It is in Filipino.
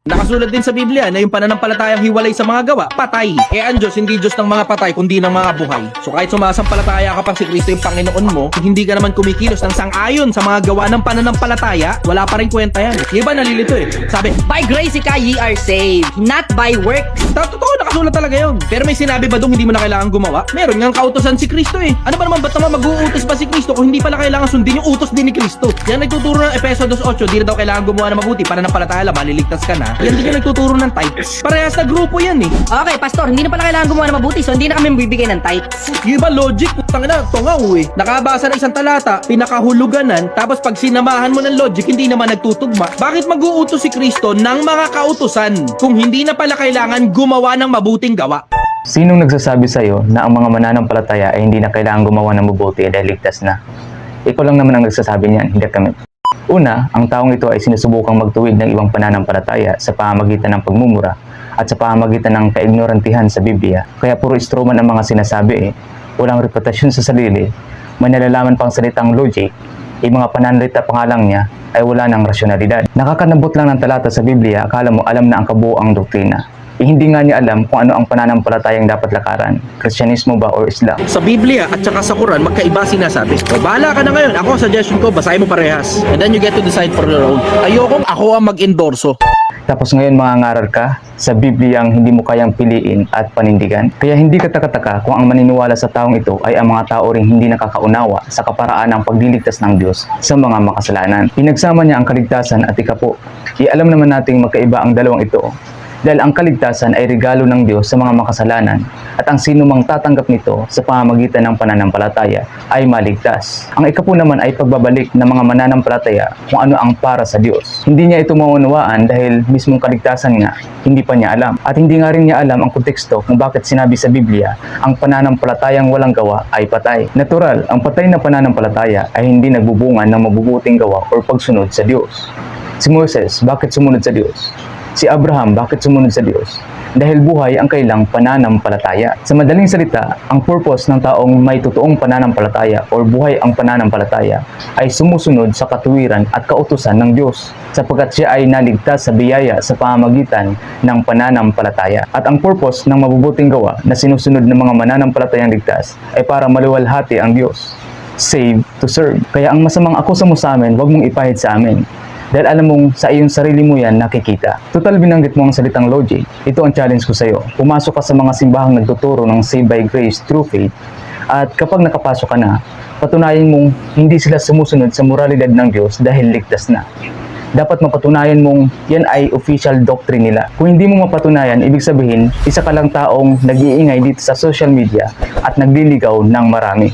Nakasulat din sa Biblia na yung pananampalatayang hiwalay sa mga gawa, patay. Ang Diyos, hindi Diyos ng mga patay, kundi ng mga buhay. So kahit sumasampalataya ka pang si Kristo yung Panginoon mo, hindi ka naman kumikilos ng sang-ayon sa mga gawa ng pananampalataya, wala pa rin kwenta yan. Yung iba nalilito Sabi, By grace ka ye are saved, not by works. totoo, nakasulat talaga yun. Pero may sinabi ba doon hindi mo na kailangan gumawa? Meron ngang kautosan si Kristo Ano ba naman, ba't naman mag-uutos ba si Kristo kung hindi pala kailangan sundin yung utos din ni Kristo? Yan nagtuturo ng Efeso 2:8, di na daw kailangan gumawa na mabuti para nampalataya lang, maliligtas ka na. Yan din yung nagtuturo ng tithes. Parehas na grupo yan Okay, pastor, hindi na pala kailangan gumawa ng mabuti, so hindi na kami bibigay ng tithes. Yung iba logic, putang ina, tungaw Nakabasa ng isang talata, pinakahuluganan, tapos pag sinamahan mo ng logic, hindi naman nagtutugma. Bakit mag-uutos si Kristo ng mga kautusan kung hindi na pala kailangan gumawa ng mabuting gawa? Sinong nagsasabi sa'yo na ang mga mananampalataya ay hindi na kailangan gumawa ng mabuti dahil ligtas na? Ikaw lang naman ang nagsasabi niyan, hindi kami. Una, ang taong ito ay sinusubukang magtuwid ng ibang pananampalataya sa pamamagitan ng pagmumura at sa pamamagitan ng kaignorantihan sa Biblia. Kaya puro instrument ang mga sinasabi Walang reputasyon sa sarili, may nalalaman pang salitang logic, yung mga pananalita pangalang niya ay wala ng rasyonalidad. Nakakanabot lang ng talata sa Biblia, akala mo alam na ang kabuoang doktrina. Hindi nga niya alam kung ano ang pananampalatayang dapat lakaran, Kristyanismo ba o Islam. Sa Biblia at saka sa Quran, magkaiba sinasabi. O bahala ka na ngayon. Ako, suggestion ko, basahin mo parehas. And then you get to decide for your own. Ayokong ako ang mag-endorso. Tapos ngayon mangangaral ka sa Bibliang hindi mo kayang piliin at panindigan. Kaya hindi katakataka kung ang maniniwala sa taong ito ay ang mga tao ring hindi nakakaunawa sa kaparaan ng pagliligtas ng Diyos sa mga makasalanan. Pinagsama niya ang kaligtasan at ikapo. Ialam naman nating magkaiba ang dalawang ito. Dahil ang kaligtasan ay regalo ng Diyos sa mga makasalanan at ang sino mang tatanggap nito sa pamamagitan ng pananampalataya ay maligtas. Ang ikapo naman ay pagbabalik ng mga mananampalataya kung ano ang para sa Diyos. Hindi niya ito maunawaan dahil mismong kaligtasan nga hindi pa niya alam. At hindi nga rin niya alam ang konteksto kung bakit sinabi sa Biblia ang pananampalatayang walang gawa ay patay. Natural, ang patay na pananampalataya ay hindi nagbubunga ng mabubuting gawa o pagsunod sa Diyos. Si Moses, bakit sumunod sa Diyos? Si Abraham, bakit sumunod sa Diyos? Dahil buhay ang kailang pananampalataya. Sa madaling salita, ang purpose ng taong may totoong pananampalataya o buhay ang pananampalataya ay sumusunod sa katuwiran at kautusan ng Diyos sapagkat siya ay naligtas sa biyaya sa pamamagitan ng pananampalataya. At ang purpose ng mabubuting gawa na sinusunod ng mga mananampalatayang ligtas ay para maluwalhati ang Diyos. Save to serve. Kaya ang masamang akusa mo sa amin, huwag mong ipahid sa amin. Dahil alam mong sa iyong sarili mo yan nakikita. Total binanggit mo ang salitang logic. Ito ang challenge ko sa iyo. Pumasok ka sa mga simbahang nagtuturo ng save by grace through faith. At kapag nakapasok ka na, patunayan mong hindi sila sumusunod sa moralidad ng Diyos dahil ligtas na. Dapat mapatunayan mong yan ay official doctrine nila. Kung hindi mo mapatunayan, ibig sabihin, isa ka lang taong nag-iingay dito sa social media at nagliligaw ng marami.